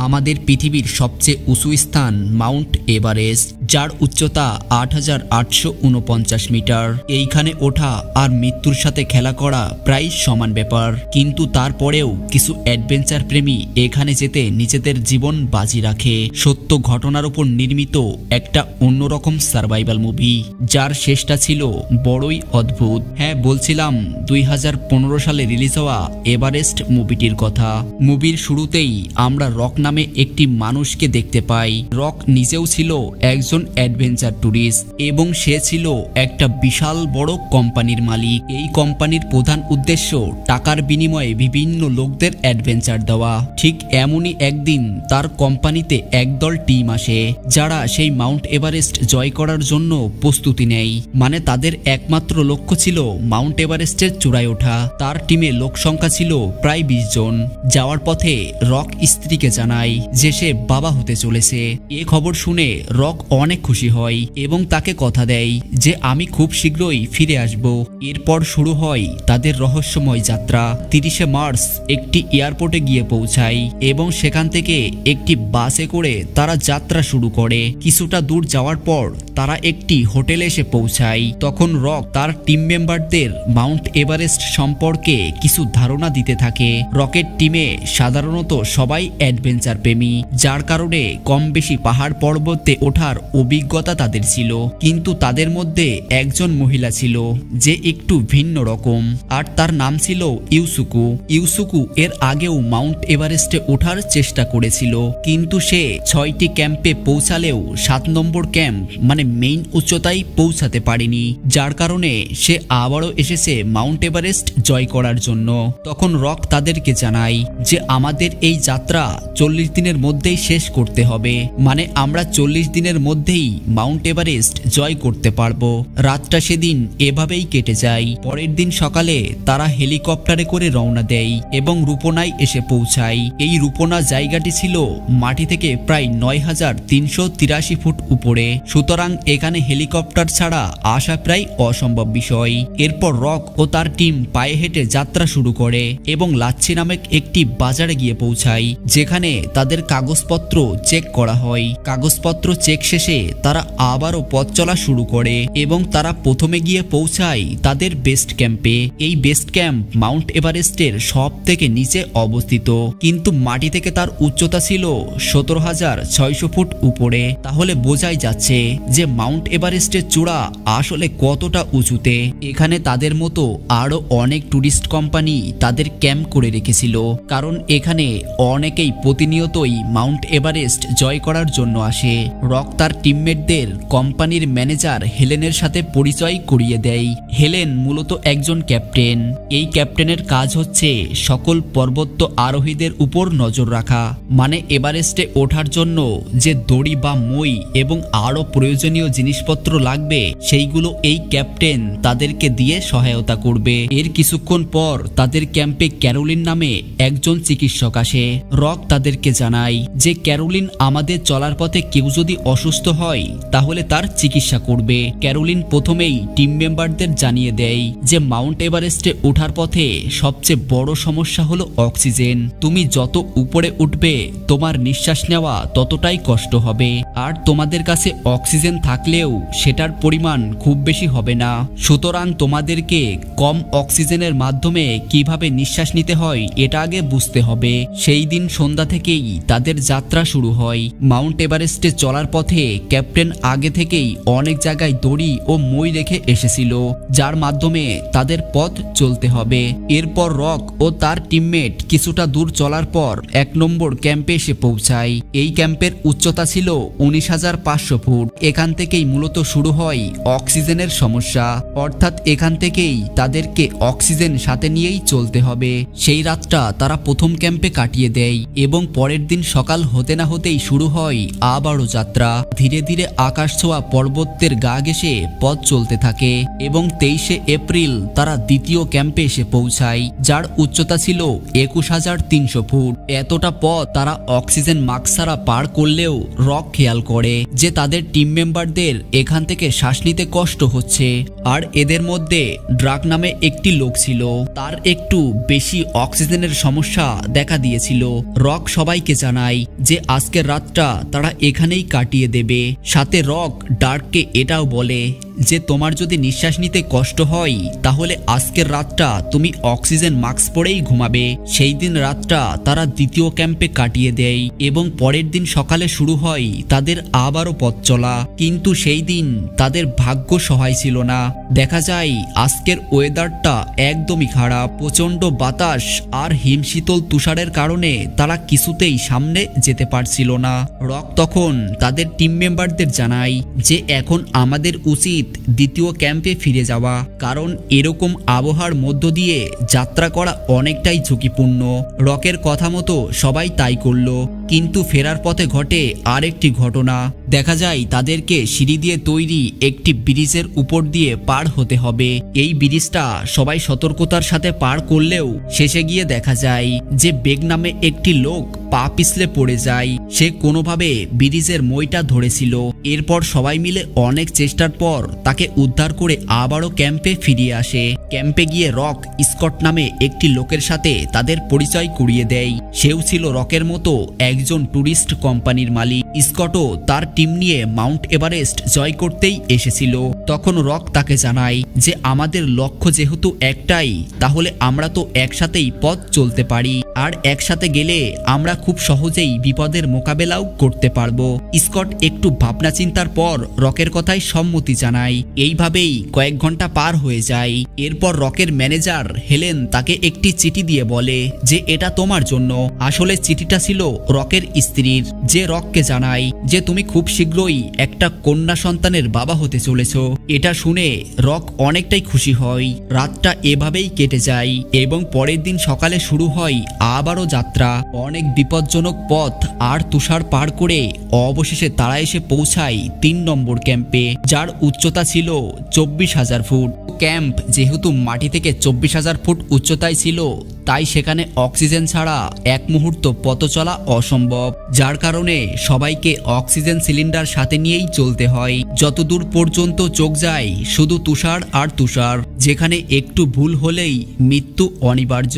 আমাদের পৃথিবীর সবচেয়ে উঁচু স্থান মাউন্ট এভারেস্ট, যার উচ্চতা ৮,৮৪৯ মিটার। এইখানে ওঠা আর মৃত্যুর সাথে খেলা করা প্রায় সমান ব্যাপার, কিন্তু তারপরেও কিছু অ্যাডভেঞ্চার প্রেমী এখানে যেতে নিজেদের জীবন বাজি রাখে। সত্য ঘটনার উপর নির্মিত একটা অন্যরকম সার্ভাইভাল মুভি, যার শেষটা ছিল বড়ই অদ্ভুত। হ্যাঁ, বলছিলাম 2015 সালে রিলিজ হওয়া এভারেস্ট মুভিটির কথা। মুভির শুরুতেই আমরা রক নামে একটি মানুষকে দেখতে পাই। রক নিজেও ছিল একজন অ্যাডভেঞ্চার ট্যুরিস্ট এবং সে ছিল একটা বিশাল বড় কোম্পানির মালিক। এই কোম্পানির প্রধান উদ্দেশ্য টাকার বিনিময়ে বিভিন্ন লোকদের অ্যাডভেঞ্চার দেওয়া। ঠিক এমনই একদিন তার কোম্পানিতে একদল টিম আসে, যারা সেই মাউন্ট এভারেস্ট জয় করার জন্য প্রস্তুতি নেয়। মানে তাদের একমাত্র লক্ষ্য ছিল মাউন্ট এভারেস্টের চূড়ায় ওঠা। তার টিমে লোক সংখ্যা ছিল প্রায় 20 জন। যাওয়ার পথে রক স্ত্রীকে জানায় যে সে বাবা হতে চলেছে। এ খবর শুনে রক অনেক খুশি হয় এবং তাকে কথা দেয় যে আমি খুব শীঘ্রই ফিরে আসব। এরপর শুরু হয় তাদের রহস্যময় যাত্রা। 30শে মার্চ একটি এয়ারপোর্টে গিয়ে পৌঁছায় এবং সেখান থেকে একটি বাসে করে তারা যাত্রা শুরু করে। কিছুটা দূর যাওয়ার পর তারা একটি হোটেলে এসে পৌঁছায়। তখন রক তার টিম মেম্বারদের মাউন্ট এভারেস্ট সম্পর্কে কিছু ধারণা দিতে থাকে। রকের টিমে সাধারণত সবাই অ্যাডভেঞ্চার প্রেমী, যার কারণে কম বেশি পাহাড় পর্বতে ওঠার অভিজ্ঞতা তাদের ছিল। কিন্তু তাদের মধ্যে একজন মহিলা ছিল যে একটু ভিন্ন রকম, আর তার নাম ছিল ইউসুকু। ইউসুকু এর আগেও মাউন্ট এভারেস্টে ওঠার চেষ্টা করেছিল, কিন্তু সে 6টি ক্যাম্পে পৌঁছালেও 7 নম্বর ক্যাম্প মানে মেইন উচ্চতায় পৌঁছাতে পারেনি, যার কারণে সে আবারও এসেছে মাউন্ট এভারেস্ট জয় করার জন্য। তখন রক তাদেরকে জানায় যে আমাদের এই যাত্রা 40 দিনের মধ্যেই শেষ করতে হবে, মানে আমরা 40 দিনের মধ্যেই মাউন্ট এভারেস্ট জয় করতে পারবো। রাতটা সেদিন এভাবেই কেটে যায়। পরের দিন সকালে তারা হেলিকপ্টারে করে রওনা দেয় এবং রূপনায় এসে পৌঁছায়। এই রূপনা জায়গাটি ছিল মাটি থেকে প্রায় 9383 ফুট উপরে, সুতরাং এখানে হেলিকপ্টার ছাড়া আসা প্রায় অসম্ভব বিষয়। এরপর রক ও তার টিম পায়ে হেঁটে যাত্রা শুরু করে এবং লাচ্ছি নামে একটি বাজারে গিয়ে পৌঁছায়, যেখানে তাদের কাগজপত্র চেক করা হয়। কাগজপত্র চেক শেষে তারা আবারও পথ চলা শুরু করে এবং তারা প্রথমে গিয়ে পৌঁছায় তাদের বেস্ট ক্যাম্পে। এই বেস্ট ক্যাম্প মাউন্ট এভারেস্টের সব থেকে নিচে অবস্থিত, কিন্তু মাটি থেকে তার উচ্চতা ছিল 17,600 ফুট উপরে। তাহলে বোঝাই যাচ্ছে যে মাউন্ট এভারেস্টের চূড়া আসলে কতটা উঁচুতে। এখানে তাদের মতো আরো অনেক টুরিস্ট কোম্পানি তাদের ক্যাম্প করে রেখেছিল, কারণ এখানে অনেকেই প্রতিনিয়তই মাউন্ট এভারেস্ট জয় করার জন্য আসে। রক তার টিমমেটদের কোম্পানির ম্যানেজার হেলেনের সাথে পরিচয় করিয়ে দেয়। হেলেন মূলত একজন ক্যাপ্টেন। এই ক্যাপ্টেনের কাজ হচ্ছে সকল পর্বত আরোহীদের উপর নজর রাখা, মানে এভারেস্টে ওঠার জন্য যে দড়ি বা মই এবং আরো প্রয়োজনীয় জিনিসপত্র লাগবে সেইগুলো এই ক্যাপ্টেন তাদেরকে দিয়ে সহায়তা করবে। এর কিছুক্ষণ পর তাদের ক্যাম্পে ক্যারোলিন নামে একজন চিকিৎসক আসে। রক তাদেরকে জানায় যে ক্যারোলিন আমাদের চলার পথে কেউ যদি অসুস্থ হয় তাহলে তার চিকিৎসা করবে। ক্যারোলিন প্রথমেই টিম মেম্বারদের জানিয়ে দেয় যে মাউন্ট এভারেস্টে ওঠার পথে সবচেয়ে বড় সমস্যা হলো অক্সিজেন। তুমি যত উপরে উঠবে তোমার নিঃশ্বাস নেওয়া ততটাই কষ্ট হবে, আর তোমাদের কাছে অক্সিজেন থাকলেও সেটার পরিমাণ খুব বেশি হবে না। সুতরাং তোমাদেরকে কম অক্সিজেনের মাধ্যমে কিভাবে নিঃশ্বাস নিতে হয় এটা আগে বুঝতে হবে। সেই দিন সন্ধ্যা থেকেই তাদের যাত্রা শুরু হয়। মাউন্ট এভারেস্টে চলার পথে ক্যাপ্টেন আগে থেকেই অনেক জায়গায় দড়ি ও মই রেখে এসেছিল, যার মাধ্যমে তাদের পথ চলতে হবে। এরপর রক ও তার টিমমেট কিছুটা দূর চলার পর 1 নম্বর ক্যাম্পে এসে পৌঁছায়। এই ক্যাম্পের উচ্চতা ছিল 19,500 ফুট। এখান থেকেই মূলত শুরু হয় অক্সিজেনের সমস্যা, অর্থাৎ এখান থেকেই তাদেরকে অক্সিজেন সাথে নিয়েই চলতে হবে। সেই রাতটা তারা প্রথম ক্যাম্পে কাটিয়ে দেয় এবং পরের দিন সকাল হতে না হতেই শুরু হয় আবারও যাত্রা। ধীরে ধীরে আকাশ ছোঁয়া পর্বতের গা ঘেঁষে পথ চলতে থাকে এবং 23শে এপ্রিল তারা দ্বিতীয় ক্যাম্পে এসে পৌঁছায়, যার উচ্চতা ছিল 21,300 ফুট। এতটা পথ তারা অক্সিজেন মাস্ক ছাড়া পার করলেও রক খেয়াল করে যে তাদের টিম মেম্বারদের এখান থেকে শ্বাস নিতে কষ্ট হচ্ছে, আর এদের মধ্যে ড্রাক নামে একটি লোক ছিল, তার একটু বেশি অক্সিজেনের সমস্যা দেখা দিয়েছিল। রক সবাই সবাইকে জানায় যে আজকের রাতটা তারা এখানেই কাটিয়ে দেবে। সাথে রক ডার্ককে এটাও বলে যে তোমার যদি নিঃশ্বাস নিতে কষ্ট হয় তাহলে আজকের রাতটা তুমি অক্সিজেন মাস্ক পরেই ঘুমাবে। সেই দিন রাতটা তারা দ্বিতীয় ক্যাম্পে কাটিয়ে দেয় এবং পরের দিন সকালে শুরু হয় তাদের আবারও পথ চলা। কিন্তু সেই দিন তাদের ভাগ্য সহায় ছিল না। দেখা যায় আজকের ওয়েদারটা একদমই খারাপ। প্রচন্ড বাতাস আর হিমশীতল তুষারের কারণে তারা কিছুতেই সামনে যেতে পারছিল না। রক তখন তাদের টিম মেম্বারদের জানায় যে এখন আমাদের উচিত দ্বিতীয় ক্যাম্পে ফিরে যাওয়া, কারণ এরকম আবহাওয়ার মধ্য দিয়ে যাত্রা করা অনেকটাই ঝুঁকিপূর্ণ। রকের কথা মতো সবাই তাই করলো। কিন্তু ফেরার পথে ঘটে আরেকটি ঘটনা। দেখা যায় তাদেরকে সিঁড়ি দিয়ে তৈরি একটি ব্রিজের উপর দিয়ে পার হতে হবে। এই ব্রিজটা সবাই সতর্কতার সাথে পার করলেও শেষে গিয়ে দেখা যায় যে বেগ নামে একটি লোক পা পিছলে পড়ে যায়। সে কোনোভাবে ব্রিজের মইটা ধরেছিল। এরপর সবাই মিলে অনেক চেষ্টার পর তাকে উদ্ধার করে আবারও ক্যাম্পে ফিরিয়ে আসে। ক্যাম্পে গিয়ে রক স্কট নামে একটি লোকের সাথে তাদের পরিচয় করিয়ে দেয়। সেও ছিল রকের মতো একজন ট্যুরিস্ট কোম্পানির মালিক। স্কটও তার টিম নিয়ে মাউন্ট এভারেস্ট জয় করতেই এসেছিল। তখন রক তাকে জানায় যে আমাদের লক্ষ্য যেহেতু একটাই, তাহলে আমরা তো একসাথেই পথ চলতে পারি, আর একসাথে গেলে আমরা খুব সহজেই বিপদের মোকাবেলাও করতে পারবো। স্কট একটু ভাবনা চিন্তার পর রকের কথায় সম্মতি জানায়। এইভাবেই কয়েক ঘন্টা পার হয়ে যায়। এরপর রকের ম্যানেজার হেলেন তাকে একটি চিঠি দিয়ে বলে যে এটা তোমার জন্য। আসলে চিঠিটা ছিল রকের স্ত্রীর, যে রককে জানায় যে তুমি খুব শীঘ্রই একটা কন্যা সন্তানের বাবা হতে চলেছ। এটা শুনে রক অনেকটাই খুশি হয়। রাতটা এভাবেই কেটে যায় এবং পরের দিন সকালে শুরু হয় আবারও যাত্রা। অনেক বিপজ্জনক পথ আর তুষার পার করে অবশেষে তারা এসে পৌঁছায় ৩ নম্বর ক্যাম্পে, যার উচ্চতা ছিল ২৪,০০০ ফুট। ক্যাম্প যেহেতু মাটি থেকে ২৪,০০০ ফুট উচ্চতায় ছিল, তাই সেখানে অক্সিজেন ছাড়া এক মুহূর্ত পথ চলা অসম্ভব, যার কারণে সবাইকে অক্সিজেন সিলিন্ডার সাথে নিয়েই চলতে হয়। যতদূর পর্যন্ত চোখ যায় শুধু তুষার আর তুষার, যেখানে একটু ভুল হলেই মৃত্যু অনিবার্য।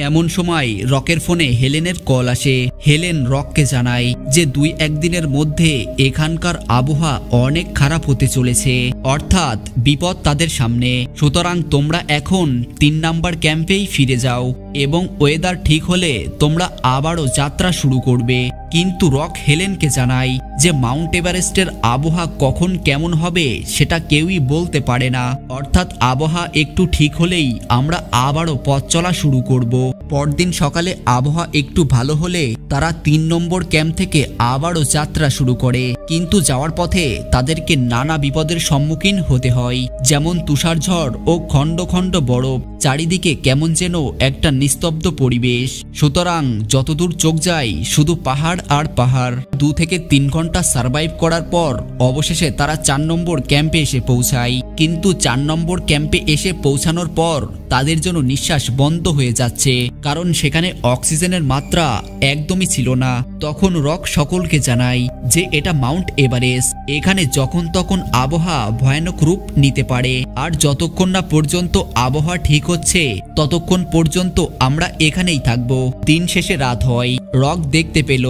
এমন সময় রকের ফোনে হেলেনের কল আসে। হেলেন রককে জানায় যে ২-১ দিনের মধ্যে এখানকার আবহাওয়া অনেক খারাপ হতে চলেছে, অর্থাৎ বিপদ তাদের সামনে। সুতরাং তোমরা এখন ৩ নাম্বার ক্যাম্পেই ফিরে যাও এবং ওয়েদার ঠিক হলে তোমরা আবারও যাত্রা শুরু করবে। কিন্তু রক হেলেনকে জানায় যে মাউন্ট এভারেস্টের আবহাওয়া কখন কেমন হবে সেটা কেউই বলতে পারে না, অর্থাৎ আবহাওয়া একটু ঠিক হলেই আমরা আবারও পথ চলা শুরু করব। পরদিন সকালে আবহাওয়া একটু ভালো হলে তারা ৩ নম্বর ক্যাম্প থেকে আবারও যাত্রা শুরু করে। কিন্তু যাওয়ার পথে তাদেরকে নানা বিপদের সম্মুখীন হতে হয়, যেমন তুষারঝড় ও খণ্ড খণ্ড বরফ। চারিদিকে কেমন যেন একটা নিস্তব্ধ পরিবেশ। সুতরাং যতদূর চোখ যায় শুধু পাহাড় আর পাহাড়। ২ থেকে ৩ ঘন্টা সার্ভাইভ করার পর অবশেষে তারা ৪ নম্বর ক্যাম্পে এসে পৌঁছায়। কিন্তু ৪ নম্বর ক্যাম্পে এসে পৌঁছানোর পর তাদের জন্য নিঃশ্বাস বন্ধ হয়ে যাচ্ছে, কারণ সেখানে অক্সিজেনের মাত্রা একদমই ছিল না। তখন রক সকলকে জানায় যে এটা মাউন্ট এভারেস্ট, এখানে যখন তখন আবহাওয়া ভয়ানক রূপ নিতে পারে, আর যতক্ষণ না পর্যন্ত আবহাওয়া ঠিক হচ্ছে ততক্ষণ পর্যন্ত আমরা এখানেই থাকব। দিন শেষে রাত হয়। রক দেখতে পেল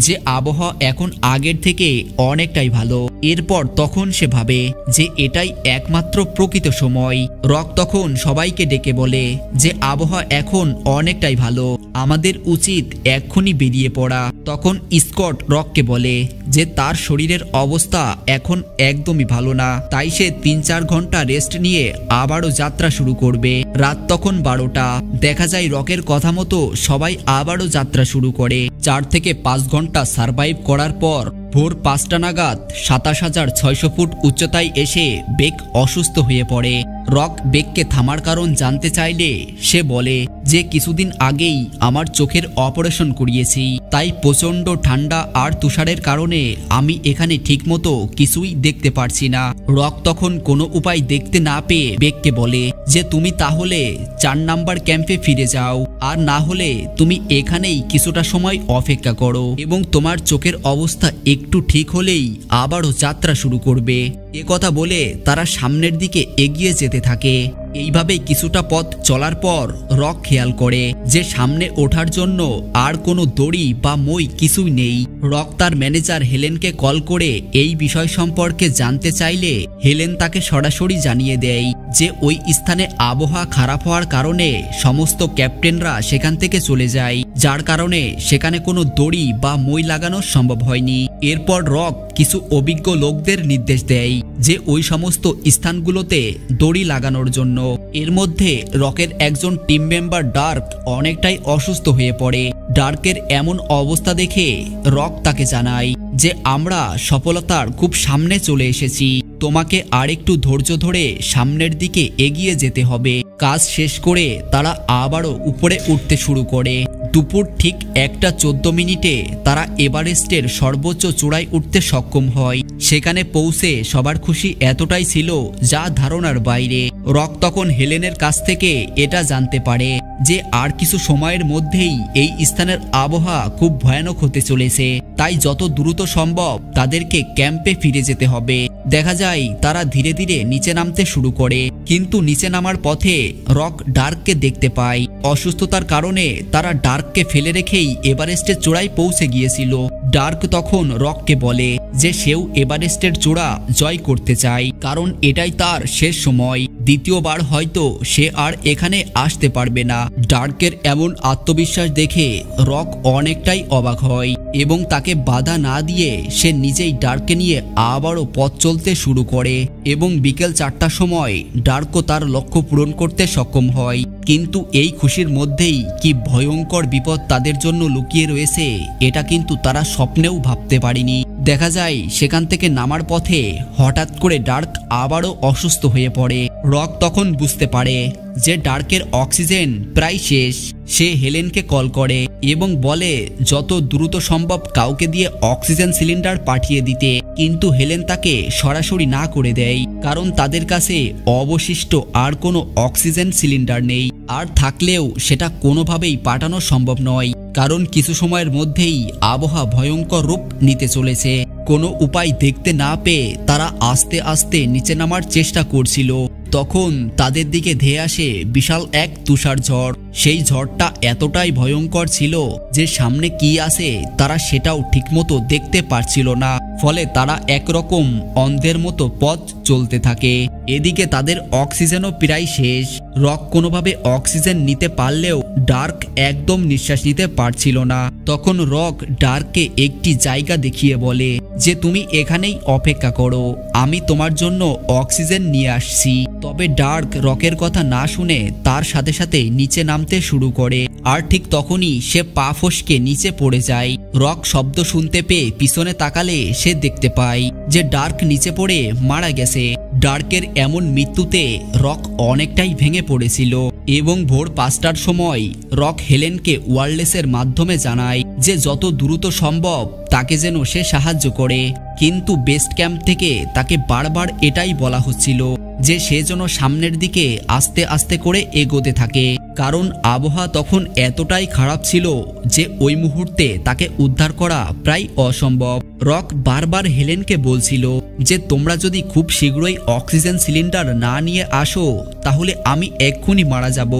যে আবহাওয়া এখন আগের থেকে অনেকটাই ভালো। এরপর তখন সে ভাবে যে এটাই একমাত্র প্রকৃত সময়। রক তখন সবাইকে ডেকে বলে যে আবহাওয়া এখন অনেকটাই ভালো, আমাদের উচিত এক্ষুনি বেরিয়ে পড়া। তখন স্কট রককে বলে যে তার শরীরের অবস্থা এখন একদমই ভালো না, তাই সে ৩-৪ ঘন্টা রেস্ট নিয়ে আবারও যাত্রা শুরু করবে। রাত তখন ১২টা। দেখা যায় রকের কথা মতো সবাই আবারও যাত্রা শুরু করে। ৪ থেকে ৫ ঘন্টা সার্ভাইভ করার পর ভোর ৫টা নাগাদ ২৭,৬০০ ফুট উচ্চতায় এসে বেক অসুস্থ হয়ে পড়ে। রক বেককে থামার কারণ জানতে চাইলে সে বলে যে কিছুদিন আগেই আমার চোখের অপারেশন করিয়েছি, তাই প্রচন্ড ঠান্ডা আর তুষারের কারণে আমি এখানে ঠিকমতো কিছুই দেখতে পারছি না। রক তখন কোনো উপায় দেখতে না পেয়ে বেককে বলে যে তুমি তাহলে ৪ নাম্বার ক্যাম্পে ফিরে যাও, আর না হলে তুমি এখানেই কিছুটা সময় অপেক্ষা করো এবং তোমার চোখের অবস্থা একটু ঠিক হলেই আবারও যাত্রা শুরু করবে। কথা বলে তারা সামনের দিকে এগিয়ে যেতে থাকে। এইভাবে কিছুটা পথ চলার পর রক খেয়াল করে যে সামনে ওঠার জন্য আর কোনো দড়ি বা মই কিছুই নেই। রক তার ম্যানেজার হেলেনকে কল করে এই বিষয় সম্পর্কে জানতে চাইলে হেলেন তাকে সরাসরি জানিয়ে দেয় যে ওই স্থানে আবহাওয়া খারাপ হওয়ার কারণে সমস্ত ক্যাপ্টেনরা সেখান থেকে চলে যায়, যার কারণে সেখানে কোনো দড়ি বা মই লাগানো সম্ভব হয়নি। এরপর রক কিছু অভিজ্ঞ লোকদের নির্দেশ দেয় যে ওই সমস্ত স্থানগুলোতে দড়ি লাগানোর জন্য। এর মধ্যে রকের একজন টিম মেম্বার ডার্ক অনেকটাই অসুস্থ হয়ে পড়ে। ডার্কের এমন অবস্থা দেখে রক তাকে জানায় যে আমরা সফলতার খুব সামনে চলে এসেছি, তোমাকে আরেকটু ধৈর্য ধরে সামনের দিকে এগিয়ে যেতে হবে। কাজ শেষ করে তারা আবারও উপরে উঠতে শুরু করে। দুপুর ঠিক 1:14 তারা এভারেস্টের সর্বোচ্চ চূড়ায় উঠতে সক্ষম হয়। সেখানে পৌঁছে সবার খুশি এতটাই ছিল যা ধারণার বাইরে। রক তখন হেলেনের কাছ থেকে এটা জানতে পারে যে আর কিছু সময়ের মধ্যেই এই স্থানের আবহাওয়া খুব ভয়ানক হতে চলেছে, তাই যত দ্রুত সম্ভব তাদেরকে ক্যাম্পে ফিরে যেতে হবে। দেখা যায় তারা ধীরে ধীরে নিচে নামতে শুরু করে, কিন্তু নিচে নামার পথে রক ডার্ককে দেখতে পায়। অসুস্থতার কারণে তারা ডার্ককে ফেলে রেখেই এভারেস্টের চূড়ায় পৌঁছে গিয়েছিল। ডার্ক তখন রককে বলে যে সেও এভারেস্টের চূড়া জয় করতে চায়, কারণ এটাই তার শেষ সময়। দ্বিতীয়বার হয়তো সে আর এখানে আসতে পারবে না। ডার্কের এমন আত্মবিশ্বাস দেখে রক অনেকটাই অবাক হয় এবং তাকে বাধা না দিয়ে সে নিজেই ডার্ককে নিয়ে আবারও পথ চলতে শুরু করে এবং বিকেল 4টার সময় ডার্কও তার লক্ষ্য পূরণ করতে সক্ষম হয়। কিন্তু এই খুশির মধ্যেই কি ভয়ঙ্কর বিপদ তাদের জন্য লুকিয়ে রয়েছে এটা কিন্তু তারা স্বপ্নেও ভাবতে পারেনি। দেখা যায় সেখান থেকে নামার পথে হঠাৎ করে ডার্ক আবারও অসুস্থ হয়ে পড়ে। রক তখন বুঝতে পারে যে ডার্কের অক্সিজেন প্রায় শেষ। সে হেলেনকে কল করে এবং বলে যত দ্রুত সম্ভব কাউকে দিয়ে অক্সিজেন সিলিন্ডার পাঠিয়ে দিতে, কিন্তু হেলেন তাকে সরাসরি না করে দেয়, কারণ তাদের কাছে অবশিষ্ট আর কোনো অক্সিজেন সিলিন্ডার নেই। আর থাকলেও সেটা কোনোভাবেই পাঠানো সম্ভব নয়, কারণ কিছু সময়ের মধ্যেই আবহাওয়া ভয়ঙ্কর রূপ নিতে চলেছে। কোনো উপায় দেখতে না পেয়ে তারা আস্তে আস্তে নিচে নামার চেষ্টা করছিল। তখন তাদের দিকে ধেয়ে আসে বিশাল এক তুষার ঝড়। সেই ঝড়টা এতটাই ভয়ঙ্কর ছিল যে সামনে কি আছে তারা সেটাও ঠিকমতো দেখতে পারছিল না, ফলে তারা একরকম অন্ধের মতো পথ চলতে থাকে। এদিকে তাদের অক্সিজেনও প্রায় শেষ। রক কোনোভাবে অক্সিজেন নিতে পারলেও ডার্ক একদম নিঃশ্বাস নিতে পারছিল না। তখন রক ডার্ককে একটি জায়গা দেখিয়ে বলে যে তুমি এখানেই অপেক্ষা করো, আমি তোমার জন্য অক্সিজেন নিয়ে আসছি। তবে ডার্ক রকের কথা না শুনে তার সাথে সাথে নিচে নামতে শুরু করে, আর ঠিক তখনই সে পা ফসকে নিচে পড়ে যায়। রক শব্দ শুনতে পেয়ে পিছনে তাকালে সে দেখতে পায় যে ডার্ক নিচে পড়ে মারা গেছে। ডার্কের এমন মৃত্যুতে রক অনেকটাই ভেঙে পড়েছিল এবং ভোর 5টার সময় রক হেলেনকে ওয়্যারলেসের মাধ্যমে জানায় যে যত দ্রুত সম্ভব তাকে যেন সে সাহায্য করে, কিন্তু বেস ক্যাম্প থেকে তাকে বারবার এটাই বলা হচ্ছিল যে সে যেন সামনের দিকে আস্তে আস্তে করে এগোতে থাকে, কারণ আবহাওয়া তখন এতটাই খারাপ ছিল যে ওই মুহূর্তে তাকে উদ্ধার করা প্রায় অসম্ভব। রক বারবার হেলেনকে বলছিল যে তোমরা যদি খুব শীঘ্রই অক্সিজেন সিলিন্ডার না নিয়ে আসো তাহলে আমি এক্ষুনি মারা যাব।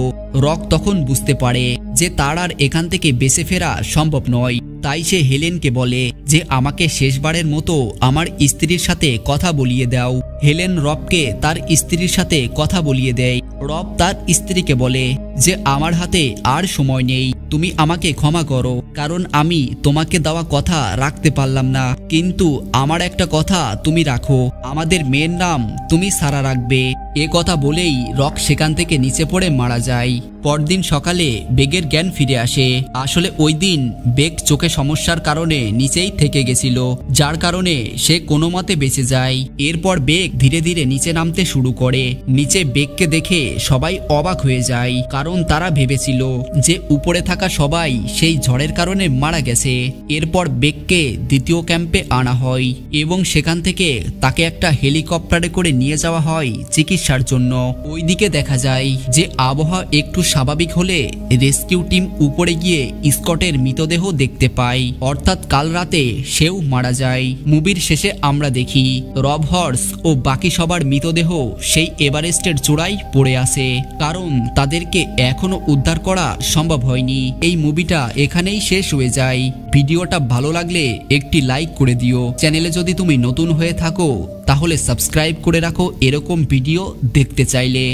রক তখন বুঝতে পারে যে তার আর এখান থেকে বেঁচে ফেরা সম্ভব নয়, তাই সে হেলেনকে বলে যে আমাকে শেষবারের মতো আমার স্ত্রীর সাথে কথা বলিয়ে দাও। হেলেন রবকে তার স্ত্রীর সাথে কথা বলিয়ে দেয়। রব তার স্ত্রীকে বলে যে আমার হাতে আর সময় নেই, তুমি আমাকে ক্ষমা করো, কারণ আমি তোমাকে দেওয়া কথা রাখতে পারলাম না, কিন্তু আমার একটা কথা তুমি রাখো, আমাদের মেয়ের নাম তুমি সারা রাখবে। এ কথা বলেই রক সেখান থেকে নিচে পড়ে মারা যায়। পরদিন সকালে বেগের জ্ঞান ফিরে আসে। আসলে ওই দিন বেগ চোখে সমস্যার কারণে নিচেই থেকে গেছিল, যার কারণে সে কোনো মতে বেঁচে যায়। এরপর বেগ ধীরে ধীরে নিচে নামতে শুরু করে। নিচে বেগকে দেখে সবাই অবাক হয়ে যায়, কারণ তারা ভেবেছিল যে উপরে থাকা সবাই সেই ঝড়ের কারণে মারা গেছে। এরপর বেগকে দ্বিতীয় ক্যাম্পে আনা হয় এবং সেখান থেকে তাকে একটা হেলিকপ্টারে করে নিয়ে যাওয়া হয় চিকিৎসার জন্য। ওইদিকে দেখা যায় যে আবহাওয়া একটু স্বাভাবিক হলে রেস্কিউ টিম উপরে গিয়ে স্কটের মৃতদেহ দেখতে পায়, অর্থাৎ কাল রাতে সেও মারা যায়। মুভির শেষে আমরা দেখি রব হর্স ও বাকি সবার মৃতদেহ সেই এভারেস্টের চূড়ায় পড়ে আছে, কারণ তাদেরকে এখনো উদ্ধার করা সম্ভব হয়নি। এই মুভিটা এখানেই শেষ হয়ে যায়। ভিডিওটা ভালো লাগলে একটি লাইক করে দিও। চ্যানেলে যদি তুমি নতুন হয়ে থাকো তাহলে সাবস্ক্রাইব করে রাখো এরকম ভিডিও দেখতে চাইলে।